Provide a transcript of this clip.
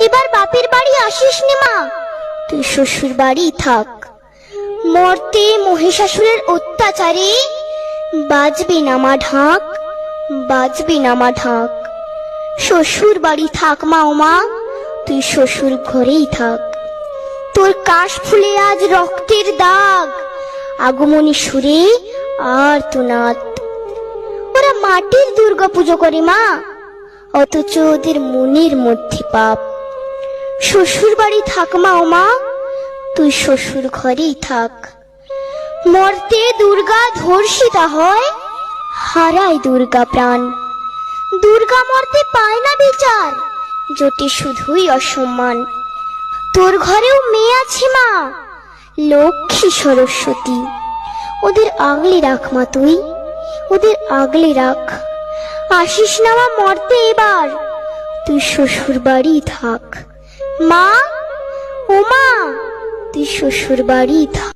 এবার বাপের বাড়ি আসিস নে মা, তুই শ্বশুর বাড়ি থাক। মর্তে মহিষাসুরের অত্যাচারে বাজবে না মা ঢাক, বাজবে না মা ঢাক। শ্বশুর বাড়ি থাক মা, ও মা তুই শ্বশুর ঘরেই থাক। তোর কাশ ফুলে আজ রক্তের দাগ, আগমনী সুরে আর তুনাদ। ওরা মাটির দুর্গা পুজো করে মা, অথচ ওদের মনের মধ্যে পাপ। শ্বশুর বাড়ি থাক মা, ও মা তুই শ্বশুর ঘরেই থাক। মর্তে দুর্গা ধর্ষিতা হয়, হারায় দুর্গা প্রাণ। দুর্গা মর্তে পায় না বিচার, জোটে শুধুই অসম্মান। তোর ঘরেও মেয়ে আছে মা, লক্ষ্মী সরস্বতী, ওদের আগলে রাখ মা তুই, ওদের আগলে রাখ। আসিস না মা মর্তে এবার, তুই শ্বশুর বাড়ি থাক। মা, ও মা তুই শ্বশুর বাড়ি থাক।